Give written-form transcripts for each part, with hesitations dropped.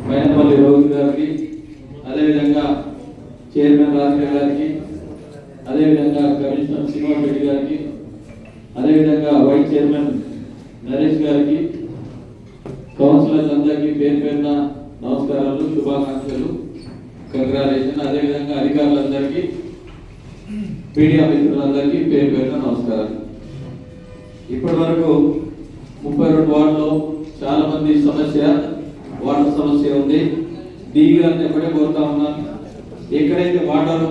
మైనపల్లి రోహిత్ గారికి, అదేవిధంగా చైర్మన్ రాజకీయ గారికి, అదేవిధంగా కమిషనర్ శ్రీనివాస్ రెడ్డి గారికి, అదేవిధంగా వైస్ చైర్మన్ నరేష్ గారికి, కౌన్సిలర్స్ అందరికీ పేరు పేరున నమస్కారాలు, శుభాకాంక్షలు, కంగ్రాచులేషన్. అదేవిధంగా అధికారులందరికీ, మీడియా మిత్రులందరికీ పేరు పేరున నమస్కారాలు. ఇప్పటి వరకు 32 వార్డులో చాలా మంది వాటర్ సమస్య ఉంది. గారిని ఎక్కడే కోరుతా ఉన్నాను, ఎక్కడైతే వాటర్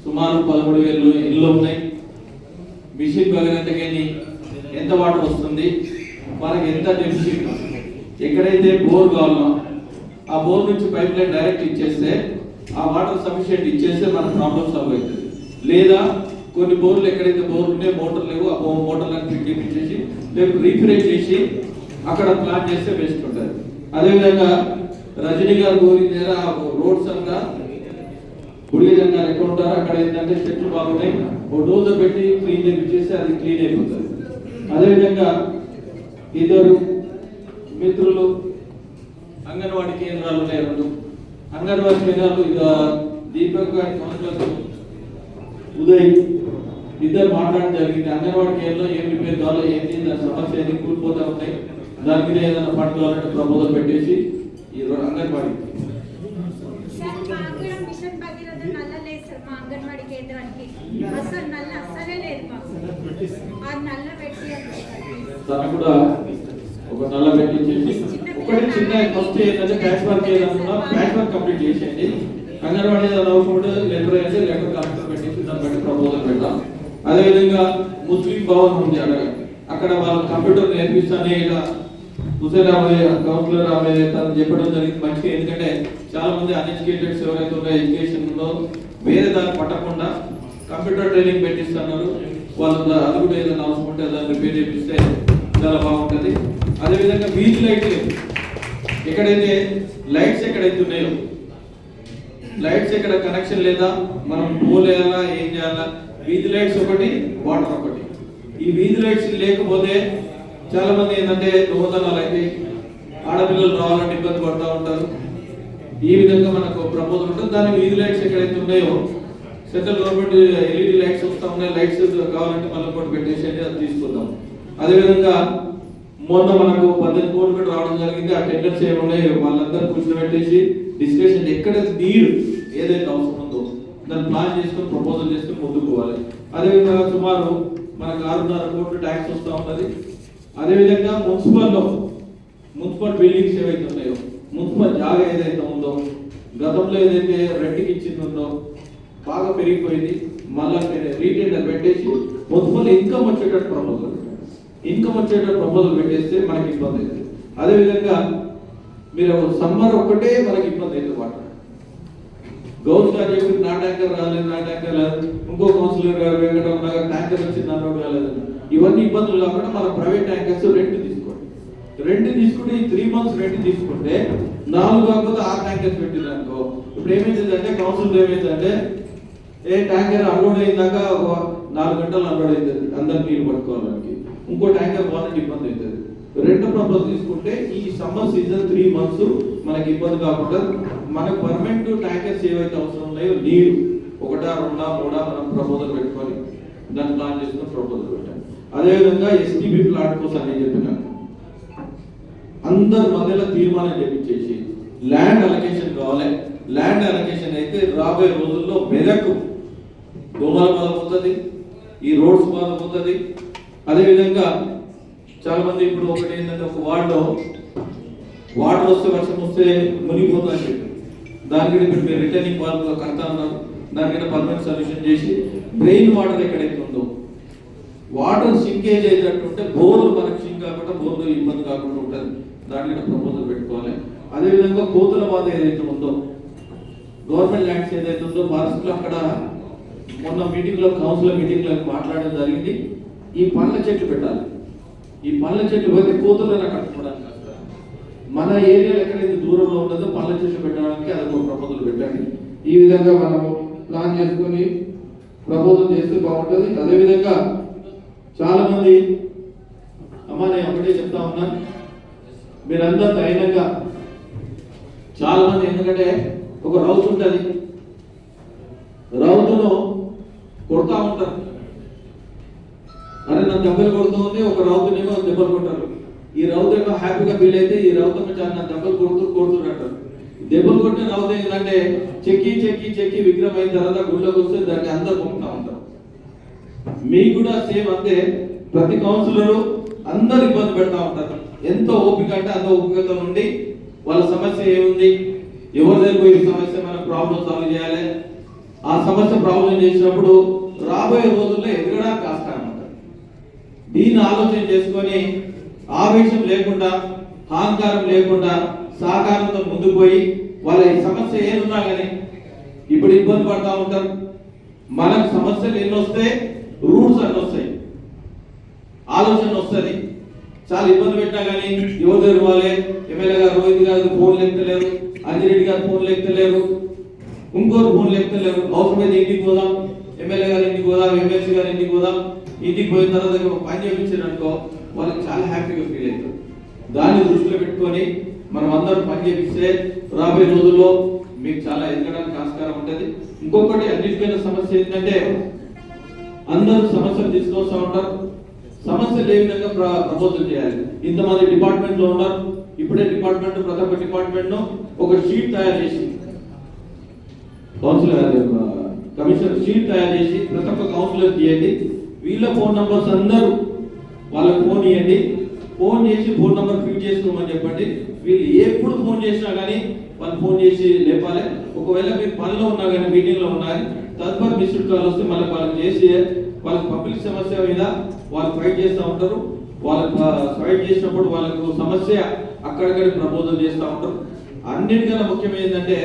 సుమారు 13,000 ఇళ్ళు ఉన్నాయి, మిషన్ పగలంతకేని ఎంత వాటర్ వస్తుంది, మనకి ఎంత డెఫిసిట్, ఎక్కడైతే బోర్ కావాలో ఆ బోర్ నుంచి పైప్ లైన్ డైరెక్ట్ ఇచ్చేస్తే ఆ వాటర్ సఫిషియెంట్ ఇచ్చేస్తే మన ప్రాబ్లం సాల్వ్ అవుతుంది. లేదా కొన్ని బోర్లు ఎక్కడైతే బోర్లు ఉన్నాయో మోటార్ లేవు, ఆ మోటార్లను ఫిట్ చేసి లేకపోతే రీఫ్రెష్ చేసి అక్కడ ప్లాన్ చేస్తే బెస్ట్ ఉంటుంది. అదేవిధంగా రజనీ గారు కోరింది రోడ్స్ అంతా గుడిగా ఎక్కడ ఉంటారో అక్కడ ఏంటంటే చెట్లు బాగున్నాయి, ఓ డోజర్ పెట్టి క్లీన్ చేస్తే అది క్లీన్ అయిపోతుంది. అదేవిధంగా ఇద్దరు మిత్రులు అంగన్వాడీ కేంద్రాలు ఉన్నాయి, 2 అంగన్వాడీ కేంద్రాలు దీపక్ ఉదయ్ ఇద్దరు మాట్లాడడం జరిగింది. అంగన్వాడీ కేంద్రంలో ఏం రిపేర్ కావాలో ఏంటి, దాని సమస్య ఏది కూలిపోతా ఉన్నాయి, దాని మీద ఏదైనా ఫండ్ కావాలంటే ప్రపోజల్ పెట్టేసి ఈ అంగన్వాడీ తను కూడా ఒక నల్ల పెట్టించేసి ఒకటి చిన్న ఫస్ట్ ఏంటంటే ప్యాచ్ వర్క్ ఏదన్నా ప్యాచ్ వర్క్ కంప్లీట్ చేసేయండి. అంగన్వాడీ ఏదైనా అవసరం లెటర్ అయితే లెటర్ కలెక్టర్ పెట్టేసి దాన్ని బట్టి ప్రపోజల్ పెడతాం. అదేవిధంగా ముస్లిం భవన్ ఉంది, అక్కడ వాళ్ళు కంప్యూటర్ నేర్పిస్తానే ఇలా హుసేన్ కౌన్సిలర్ ఆమె తను చెప్పడం జరిగింది మంచిగా. ఎందుకంటే చాలా మంది అన్ఎడ్యుకేటెడ్స్ ఎవరైతే ఉన్నారో ఎడ్యుకేషన్ లో వేరే దాన్ని పట్టకుండా కంప్యూటర్ ట్రైనింగ్ పెట్టిస్తున్నారు. వాళ్ళు అది కూడా ఏదైనా అవసరం ఉంటే దాన్ని రిపేర్ చేపిస్తే చాలా బాగుంటుంది. అదేవిధంగా వీధి లైట్లు ఎక్కడైతే లైట్స్ ఎక్కడైతే ఉన్నాయో లైట్స్ ఎక్కడ కనెక్షన్ లేదా మనం పోలేయాలా ఏం చేయాలా, వీధి లైట్స్ ఒకటి, వాటర్ ఒకటి. ఈ వీధి లైట్స్ లేకపోతే చాలా మంది ఏంటంటే దొంగతనాలు అయితే ఆడపిల్లలు రావాలంటే ఇబ్బంది పడుతూ ఉంటారు. ఈ విధంగా మనకు ప్రపోజల్ ఉంటుంది. దాని వీధి లైట్స్ ఎక్కడైతే ఉన్నాయో సెంట్రల్ గవర్నమెంట్ ఎల్ఈడి లైట్స్ వస్తూ ఉన్నాయి, లైట్స్ కావాలంటే మళ్ళీ ఒకటి పెట్టేసేయండి, అది తీసుకుందాం. అదేవిధంగా మొన్న మనకు 18 కోట్లు కూడా రావడం జరిగింది. ఆ టెండర్స్ ఏమున్నాయి వాళ్ళందరూ కూర్చోబెట్టేసి డిస్కషన్ ఎక్కడ నీడ్ ఏదైతే అవసరం ఉందో దాన్ని ప్లాన్ చేసుకొని ప్రపోజల్ చేసుకొని ముందుకు పోవాలి. అదేవిధంగా సుమారు మనకు 6.5 కోట్లు ట్యాక్స్ వస్తూ ఉన్నది. అదేవిధంగా మున్సిపల్ బిల్డింగ్స్ ఏవైతే ఉన్నాయో, మున్సిపల్ జాగా ఏదైతే ఉందో గతంలో ఏదైతే రెంట్కి ఇచ్చిందో బాగా పెరిగిపోయింది. మళ్ళీ రీటైలర్ పెట్టేసి మున్సిపల్ ఇన్కమ్ వచ్చేటట్టు ప్రపోజల్ పెట్టేస్తే మనకి ఇబ్బంది అవుతుంది. అదేవిధంగా మీరు సమ్మర్ ఒక్కటే మనకి ఇబ్బంది అవుతుంది. వాటర్ గౌరవ్ గారు చెప్పి నా ట్యాంకర్ రాలేదు, ఇంకో కౌన్సిలర్ గారు వెంకటరమణ గారు ట్యాంకర్ వచ్చింది అన్నోడు కాలేదు. ఇవన్నీ ఇబ్బందులు కాకుండా మన ప్రైవేట్ ట్యాంకర్స్ రెంట్ తీసుకుంటే ఈ 3 months రెంట్ తీసుకుంటే 4 కాకపోతే 6 ట్యాంకర్స్ పెట్టింది అనుకో. ఇప్పుడు ఏమైందంటే కౌన్సిల్ ఏమైందంటే ట్యాంకర్ అన్లోడ్ అయిందాక 4 గంటలు అన్లోడ్ అవుతుంది, అందరు నీళ్ళు పట్టుకోవడానికి. ఇంకో ట్యాంకర్ పోవాలంటే ఇబ్బంది అవుతుంది. రెంట్ ప్రపోజల్ తీసుకుంటే ఈ సమ్మర్ సీజన్ 3 months మనకి ఇబ్బంది కాకుండా మనకు పర్మనెంట్ ట్యాంకర్స్ ఏవైతే అవసరం ఉన్నాయో నీరు 1, 2, 3 మనం ప్రపోజల్ పెట్టుకొని దాన్ని ప్లాన్ చేసుకుని ప్రపోజల్ పెట్టాలి. అదేవిధంగా ఎస్టీబీ ప్లాట్ కోసం నేను చెప్పినాను, అందరు మధ్యలో తీర్మానం చేపించేసి ల్యాండ్ అలొకేషన్ కావాలి. ల్యాండ్ అలొకేషన్ అయితే రాబోయే రోజుల్లో మెదకు దోమల బాధ పోతుంది, ఈ రోడ్స్ బాధ పోతుంది. అదేవిధంగా చాలా మంది ఇప్పుడు ఒకటి ఏంటంటే ఒక వార్డులో వాటర్ వస్తే వర్షం వస్తే మునిగిపోతుందని చెప్పి దానికి ఇప్పుడు మీరు రిటర్నింగ్ వాల్ కడతా ఉన్నారు. దానికైనా పర్మనెంట్ సొల్యూషన్ చేసి డ్రైన్ వాటర్ ఎక్కడైతే ఉందో వాటర్ సింకేజ్ అయ్యేటట్టుంటే బోర్లు మనకు సింక్ కాకుండా బోర్లు ఇబ్బంది కాకుండా ఉంటుంది. దానికైనా ప్రపోజల్ పెట్టుకోవాలి. అదేవిధంగా కోతుల బాధ ఏదైతే ఉందో గవర్నమెంట్ ల్యాండ్స్ ఏదైతే ఉందో ఫారెస్ట్లో అక్కడ మొన్న మీటింగ్లో కౌన్సిల్ మీటింగ్లో మాట్లాడడం జరిగింది. ఈ పండ్ల చెట్లు పెట్టాలి. ఈ పండ్ల చెట్లు పోతే కోతులను కట్టుకోవడానికి వస్తారు. మన ఏరియాలో ఎక్కడైతే దూరంలో ఉండదో పండ్ల చెట్లు పెట్టడానికి అదొక ప్రపోజల్ పెట్టండి. ఈ విధంగా మనం ప్లాన్ చేసుకొని ప్రపోజల్ చేస్తే బాగుంటుంది. అదేవిధంగా చాలా మంది అమ్మా నేను ఒకటే చెప్తా ఉన్నా, మీరంతా ధైర్యంగా చాలా మంది ఎందుకంటే ఒక రౌతు ఉంటుంది, రౌతును కొడతా ఉంటారు. అరే నన్ను దెబ్బలు కొడుతూ ఉంది, ఒక రౌతునేమో దెబ్బలు కొట్టారు. ఈ రౌతు ఏమో హ్యాపీగా ఫీల్ అయితే ఈ రౌతు చాలా నా దెబ్బలు కొడుతున్నట్టు. దెబ్బలు కొట్టిన రౌతు ఏంటంటే చెక్కి చెక్కి చెక్కి విగ్రహం అయిన తర్వాత గుళ్ళోకి వస్తే దాన్ని అందరూ పొందుతూ ఉంటారు. మీకు కూడా సేమ్ అంతే. ప్రతి కౌన్సిలరు అందరు ఇబ్బంది పెడతా ఉంటారు. ఎంతో ఓపిక అంటే అంత ఓపికతో నుండి వాళ్ళ సమస్య ఏముంది, ఎవరి దగ్గర పోయి సమస్య మన ప్రాబ్లం సాల్వ్ చేయాలి, ఆ సమస్య ప్రాబ్లం చేసినప్పుడు రాబోయే రోజుల్లో ఎదగడానికి ఆస్కారం ఉంటుంది. దీన్ని ఆలోచన చేసుకొని ఆవేశం లేకుండా, అహంకారం లేకుండా, సహకారంతో ముందుకు పోయి వాళ్ళ సమస్య ఏదున్నా కానీ ఇప్పుడు ఇబ్బంది పడతా ఉంటారు. మనకు సమస్యలు ఎన్ని వస్తాయి, రూట్స్ అన్ని వస్తాయి, ఆలోచన వస్తుంది. చాలా ఇబ్బంది పెట్టినా కానీ ఎవరు తెరవాలి, ఎమ్మెల్యే గారు రోహిత్ గారు ఫోన్లు ఎత్తలేరు, అంజిరెడ్డి గారు ఫోన్లు ఎత్తలేరు, ఇంకోరు ఫోన్లు ఎత్తలేరు. అవసరమైతే ఇంటికి పోదాం, ఎమ్మెల్యే గారి ఇంటికి పోదాం, ఎమ్మెల్సీ గారి ఇంటికి పోదాం. ఇంటికి పోయిన తర్వాత పని చేయించారు అనుకో, వాళ్ళకి చాలా హ్యాపీగా ఫీల్ అవుతారు. దాన్ని దృష్టిలో పెట్టుకొని మనం అందరం పని చేపిస్తే రాబోయే రోజుల్లో మీకు చాలా ఎదగడానికి ఆస్కారం ఉంటుంది. ఇంకొకటి అన్నిటికైనా సమస్య ఏంటంటే అందరూ సమస్యలు తీసుకొస్తా ఉంటారు. సమస్యలు ఏ విధంగా ప్రపోజల్ చేయాలి. ఇంతమంది డిపార్ట్మెంట్ లో ఉన్నారు. ఇప్పుడే డిపార్ట్మెంట్ ప్రతి ఒక్క డిపార్ట్మెంట్ ఒక షీట్ తయారు చేసి కౌన్సిలర్ కమిషనర్ షీట్ తయారు చేసి ప్రతి ఒక్క కౌన్సిలర్ తీయండి. వీళ్ళ ఫోన్ నంబర్స్ అందరూ వాళ్ళకి ఫోన్ ఇవ్వండి. ఫోన్ చేసి ఫోన్ నంబర్ ఫిల్ చేసుకోమని చెప్పండి. వీళ్ళు ఎప్పుడు ఫోన్ చేసినా కానీ వాళ్ళు ఫోన్ చేసి లేపాలి. ఒకవేళ మీరు పనిలో ఉన్నా కానీ మీటింగ్ లో ఉన్నా తదుపరి మిస్డ్ కాల్ వస్తే మళ్ళీ వాళ్ళకి చేసి వాళ్ళకి పబ్లిక్ సమస్య మీద వాళ్ళు ఫైట్ చేస్తూ ఉంటారు. వాళ్ళకి ఫైట్ చేసినప్పుడు వాళ్ళకు సమస్య అక్కడక్కడ ప్రపోజల్ చేస్తూ ఉంటారు. అన్నిటికన్నా ముఖ్యం ఏంటంటే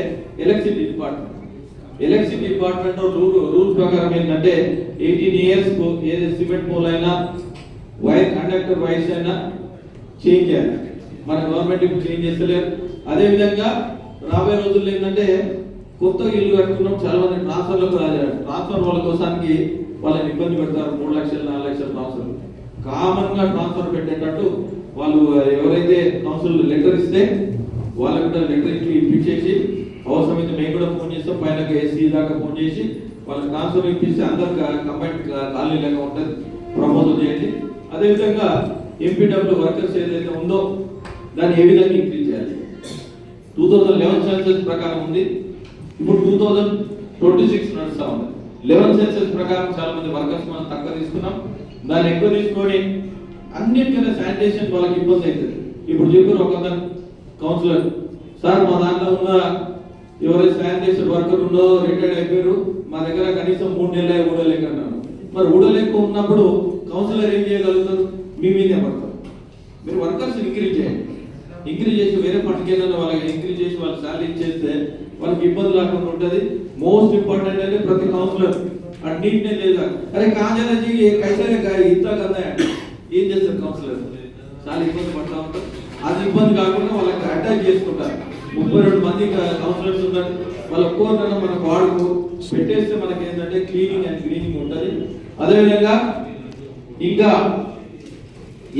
electricity department. Electricity department rules ప్రకారం ఏంటంటే 18 years ఏది సిమెంట్ పోల్ అయినా వైర్ కండక్టర్ వైర్స్ అయినా చేంజ్ చేయాలి. మన గవర్నమెంట్ ఇప్పుడు చేంజ్ చేస్తలేరు. అదే విధంగా రాబోయే రోజుల్లో ఏంటంటే కొత్త ఇల్లు కట్టుకున్నాం, చాలా మంది ట్రాన్స్ఫర్లకు రాలేదు. ట్రాన్స్ఫర్ వాళ్ళ కోసానికి వాళ్ళని ఇబ్బంది పెడతారు. 3 లక్షలు 4 లక్షలు ట్రాన్స్ఫర్. కామన్ గా ట్రాన్స్ఫర్ పెట్టేటట్టు వాళ్ళు ఎవరైతే కౌన్సిల్ లెటర్ ఇస్తే వాళ్ళకి కూడా లెటర్ ఇప్పించేసి అవసరమైతే మేము కూడా ఫోన్ చేస్తాం, పైన ఎస్సీ దాకా ఫోన్ చేసి వాళ్ళకి ట్రాన్స్ఫర్ ఇప్పిస్తే అందరికి కంబైన్ ఖాళీ లేక ఉంటుంది. ప్రపోజల్ చేయండి. అదేవిధంగా ఎంపీడబ్ల్యూ వర్కర్స్ ఏదైతే ఉందో దాన్ని ఏ విధంగా ఇంక్రీజ్ చేయాలి. 2011 సెన్సస్ ప్రకారం ఉంది. ఇప్పుడు 2026 నడుస్తా ఉంది. 11 సెన్సస్ ప్రకారం చాలా మంది వర్కర్స్ మనం తక్కువ తీసుకున్నాం. దాన్ని ఎక్కువ తీసుకొని అన్నిటికన్నా శానిటేషన్ వాళ్ళకి ఇబ్బంది అవుతుంది. ఇప్పుడు చెప్పారు ఒక కౌన్సిలర్, సార్ మా దాంట్లో ఉన్న ఎవరైతే శానిటేషన్ వర్కర్ ఉందో రిటైర్డ్ అయిపోయారు, మా దగ్గర కనీసం 3 నెలలు ఊడలేక అన్నారు. మరి ఊడలేక ఉన్నప్పుడు కౌన్సిలర్ ఏం చేయగలుగుతారు? మీ మీదే పడతారు. మీరు వర్కర్స్ ఇంక్రీజ్ చేయండి. ఇంక్రీజ్ చేసి వేరే పట్టుకెళ్ళిన వాళ్ళకి ఇంక్రీజ్ చేసి వాళ్ళకి శాలరీ ఇచ్చేస్తే వాళ్ళకి ఇబ్బంది లేకుండా ఉంటుంది. మోస్ట్ ఇంపార్టెంట్ అంటే ప్రతి కౌన్సిలర్ అన్నింటినే లేదా అరే కాజాలజీ కైసరే ఇంత కదా ఏం చేస్తారు కౌన్సిలర్? చాలా ఇబ్బంది పడతా ఉంటారు. అది ఇబ్బంది కాకుండా వాళ్ళకి అటాచ్ చేసుకుంటారు. 32 మంది కౌన్సిలర్స్ ఉన్నారు. వాళ్ళ ఒక్కొక్కరు మనకు వాడుకు పెట్టేస్తే మనకి ఏంటంటే క్లీనింగ్ అండ్ గ్రీనింగ్ ఉంటుంది. అదేవిధంగా ఇంకా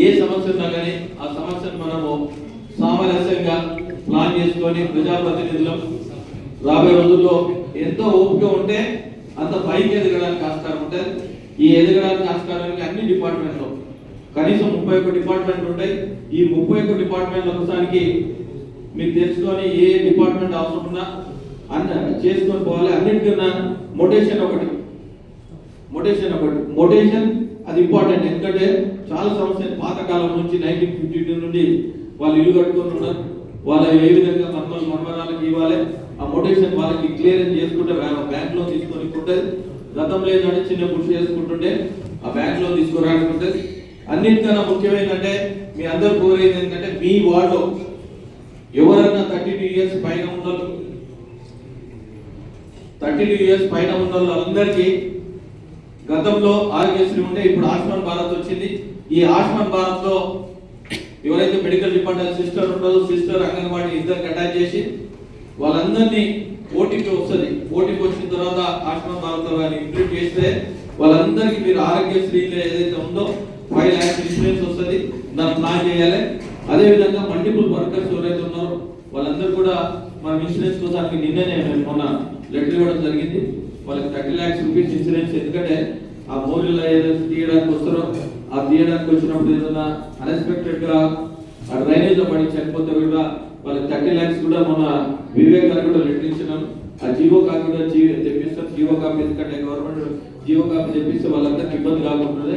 ఏ సమస్య ఉన్నా కానీ ఆ సమస్యను మనము సామరస్యంగా ప్లాన్ చేసుకొని ప్రజాప్రతినిధులు రాబోయే రోజుల్లో ఎంతో ఓపిక ఉంటే అంత పైకి ఎదగడానికి ఆస్కారం ఉంటుంది. ఈ ఎదగడానికి ఆస్కారానికి అన్ని డిపార్ట్మెంట్లో కనీసం 31 డిపార్ట్మెంట్లు ఉంటాయి. ఈ 31 డిపార్ట్మెంట్ల ఒకసారికి మీరు తెలుసుకొని ఏ డిపార్ట్మెంట్ అవసరం ఉన్నా అన్న చేసుకొని పోవాలి. అన్నిటికన్నా మొటేషన్ అది ఇంపార్టెంట్. ఎందుకంటే చాలా సంవత్సరాలు పాతకాలం నుంచి 1952 నుండి వాళ్ళు ఇల్లు కట్టుకొని ఉన్నారు. వాళ్ళ ఏ విధంగా మర్మరాలకు ఇవ్వాలి ఆ మొటేషన్ వాళ్ళకి క్లియరెన్స్ చేసుకుంటే బ్యాంక్ లో తీసుకొని ఉంటుంది. గతంలో ఏంటంటే చిన్న పుష్ చేసుకుంటుంటే ఆ బ్యాంక్ లో తీసుకురాకుంటుంది. అన్నిటికన్నా ముఖ్యమైనదంటే మీ అందరు కోరేది ఏంటంటే మీ వార్డులో ఎవరన్నా 32 years పైన ఉన్న 32 years పైన ఉన్న వాళ్ళందరికీ గతంలో ఆరోగ్యశ్రీ ఉంటే ఇప్పుడు ఆయుష్మాన్ భారత్ వచ్చింది. ఈ ఆయుష్మాన్ భారత్ లో ఎవరైతే మెడికల్ డిపార్ట్మెంట్ సిస్టర్ ఉంటుందో సిస్టర్ అంగన్వాడీ ఇద్దరికి అటాచ్ చేసి వాళ్ళందరినీ ఓటీపీ వస్తుంది. ఓటీపీ వచ్చిన తర్వాత ఆయుష్మాన్ భారత్ లో ఇంప్లిమెంట్ చేస్తే వాళ్ళందరికీ మీరు ఆరోగ్యశ్రీలో ఏదైతే ఉందో 5 lakhs ఇన్సూరెన్స్ వస్తుంది. దాన్ని ప్లాన్ చేయాలి. అదేవిధంగా మల్టిపుల్ వర్కర్స్ ఎవరైతే ఉన్నారో వాళ్ళందరూ కూడా మన ఇన్సూరెన్స్ కోసానికి నిన్ననే మేము మొన్న లెటర్ ఇవ్వడం జరిగింది. వాళ్ళకి 30 lakhs రూపీస్ ఇన్సూరెన్స్. ఎందుకంటే ఆ బోర్లు ఏదైతే తీయడానికి వస్తారో ఆ తీయడానికి వచ్చినప్పుడు ఏదైనా అన్ఎక్స్పెక్టెడ్ గా ఆ డ్రైనేజ్ లో పడి చనిపోతే కూడా వాళ్ళకి 30 lakhs కూడా మన వివేక్ గారు కూడా లెటర్ ఇచ్చినాం. ఆ జీవో కాపీ కూడా తెప్పిస్తారు. జీవో కాపీ ఎందుకంటే గవర్నమెంట్ జీవో కాపీ తెప్పిస్తే వాళ్ళందరికీ ఇబ్బంది కాకుండా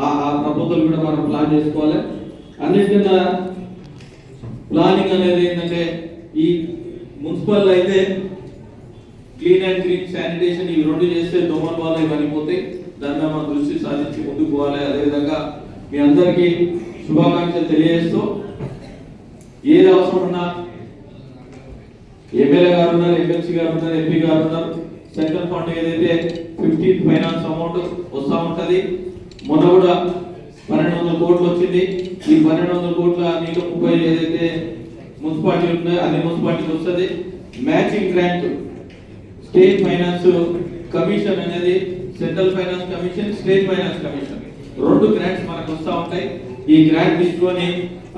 ఆ ప్రపోజల్ కూడా మనం ప్లాన్ చేసుకోవాలి. అన్నిటికన్నా ప్లానింగ్ అనేది ఏంటంటే ఈ మున్సిపల్ అయితే క్లీన్ అండ్ గ్రీన్ శానిటేషన్ ఇవి రెండు చేస్తే దోమల వల్ల ఇవన్నీ పోతాయి. దాని మీద మనం దృష్టి సాధించి ముందుకు పోవాలి. అదేవిధంగా మీ అందరికీ శుభాకాంక్షలు తెలియజేస్తూ ఏది అవసరం ఉన్నా ఎమ్మెల్యే గారు ఉన్నారు, ఎమ్మెల్సీ గారు ఉన్నారు, ఎంపీ గారు ఉన్నారు. సెంట్రల్ ఫండ్ ఏదైతే 15th ఫైనాన్స్ అమౌంట్ వస్తూ ఉంటుంది. మొన్న కూడా 1200 కోట్లు వచ్చింది. ఈ 1200 కోట్ల నీళ్ళు 30 ఏదైతే మున్సిపాలిటీ ఉన్నాయో అన్ని మున్సిపాలిటీకి వస్తుంది. Matching grant state finance commission అనేది central finance commission, state finance commission రెండు గ్రాంట్స్ మనకు వస్తూ ఉంటాయి. ఈ గ్రాంట్ తీసుకొని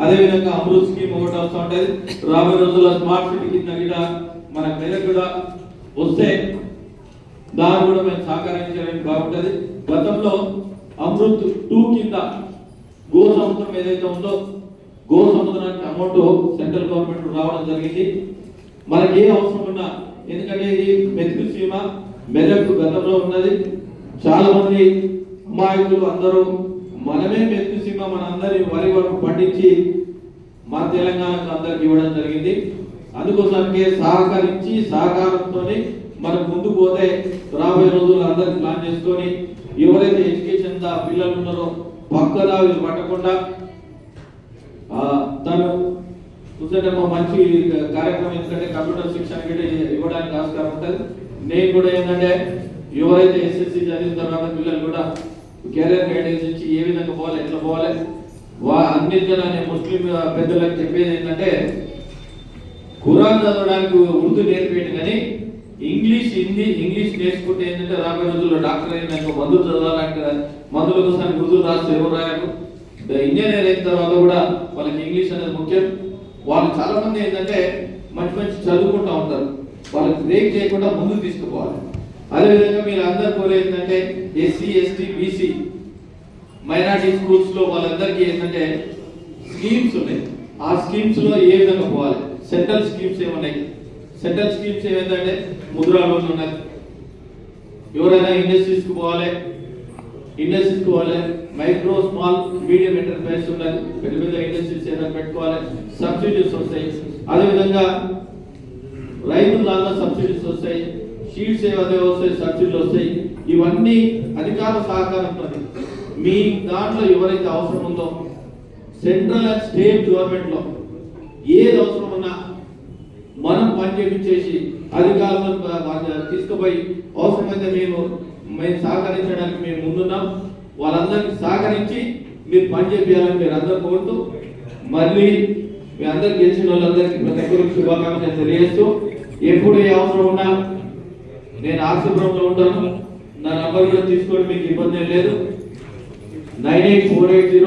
అదేవిధంగా అమృత్ స్కీమ్ ఒకటి వస్తూ ఉంటుంది. రాబోయే రోజుల్లో స్మార్ట్ సిటీ కింద కూడా మన మెదక్ కూడా వస్తే దాన్ని కూడా మేము సహకరించడానికి బాగుంటుంది. గతంలో అమృత్ 2 కింద గో సముద్రం ఏదైతే ఉందో గో సముద్రానికి అమౌంట్ సెంట్రల్ గవర్నమెంట్ రావడం జరిగింది. మనకి ఏ అవసరం ఉన్నా, ఎందుకంటే ఇది మెతుకు సీమ మెదక్ గతంలో ఉన్నది. చాలా మంది అమాయకులు అందరూ మనమే మెతుకు సీమ మన అందరి వరి పండించి మన తెలంగాణకు అందరికి ఇవ్వడం జరిగింది. అందుకోసానికి సహకరించి సహకారంతో మనం ముందుకు పోతే రాబోయే రోజుల్లో అందరికి ప్లాన్ చేసుకొని ఎవరైతే ఎడ్యుకేషన్ పిల్లలు ఉన్నారో పక్కదా వీళ్ళు పట్టకుండా తను చూసేటప్పుడు మంచి కార్యక్రమం ఎందుకంటే కంప్యూటర్ శిక్షణ ఇవ్వడానికి ఆస్కారం ఉంటుంది. నేను కూడా ఏంటంటే ఎవరైతే ఎస్ఎస్సి చదివిన తర్వాత పిల్లలు కూడా కెరీర్ గైడెన్స్ ఇచ్చి ఏ విధంగా పోవాలి, ఎట్లా పోవాలి అన్నిటికన్నా నేను ముస్లిం పెద్దలకు చెప్పేది ఏంటంటే ఖురాన్ చదవడానికి ఉర్దూ నేర్పేది కానీ ఇంగ్లీష్ హిందీ ఇంగ్లీష్ నేర్చుకుంటే ఏంటంటే రాబోయే రోజుల్లో డాక్టర్ అయినాక మందులు చదవాలంటే మందుల కోసం ఉర్దూ రాస్తే ఎవరు రాయారు. ఇంజనీర్ అయిన తర్వాత కూడా వాళ్ళకి ఇంగ్లీష్ అనేది ముఖ్యం. వాళ్ళు చాలా మంది ఏంటంటే మంచి మంచి చదువుకుంటూ ఉంటారు. వాళ్ళకి బ్రేక్ చేయకుండా ముందుకు తీసుకుపోవాలి. అదేవిధంగా మీరు అందరు కోరేది ఏంటంటే SC ST BC minority schools లో వాళ్ళందరికీ ఏంటంటే స్కీమ్స్ ఉన్నాయి. ఆ స్కీమ్స్ లో ఏ విధంగా పోవాలి, సెంట్రల్ స్కీమ్స్ ఏమున్నాయి. సెంట్రల్ స్కీమ్స్ ఏమైందంటే ముద్రా లోన్ ఉన్నది. ఎవరైనా ఇండస్ట్రీస్కి పోవాలి, మైక్రో స్మాల్ మీడియం ఎంటర్ప్రైజ్ ఉన్నది. పెద్ద పెద్ద ఇండస్ట్రీస్ ఏదైనా పెట్టుకోవాలి, సబ్సిడీస్ వస్తాయి. అదేవిధంగా రైతుల దాంట్లో సబ్సిడీస్ వస్తాయి, షీట్స్ ఏవైతే వస్తాయి సబ్సిడీలు వస్తాయి. ఇవన్నీ అధికార సహకారంతో మీ దాంట్లో ఎవరైతే అవసరం ఉందో సెంట్రల్ అండ్ స్టేట్ గవర్నమెంట్ లో ఏది అవసరం ఉన్నా మనం పనిచేపించేసి అధికారులను తీసుకుపోయి అవసరమైతే మేము సహకరించడానికి మేము ముందున్నాం. వాళ్ళందరికీ సహకరించి మీరు పని చేయాలని మీరు అందరూ కోరుతూ మళ్ళీ మీ అందరు గెలిచిన వాళ్ళందరికీ ప్రతి ఒక్కరికి శుభాకాంక్షలు తెలియజేస్తూ ఎప్పుడు ఏ అవసరం ఉన్నా నేను ఆర్సీపురంలో ఉంటాను. నా నంబర్ కూడా తీసుకోండి, మీకు ఇబ్బంది లేదు. 98480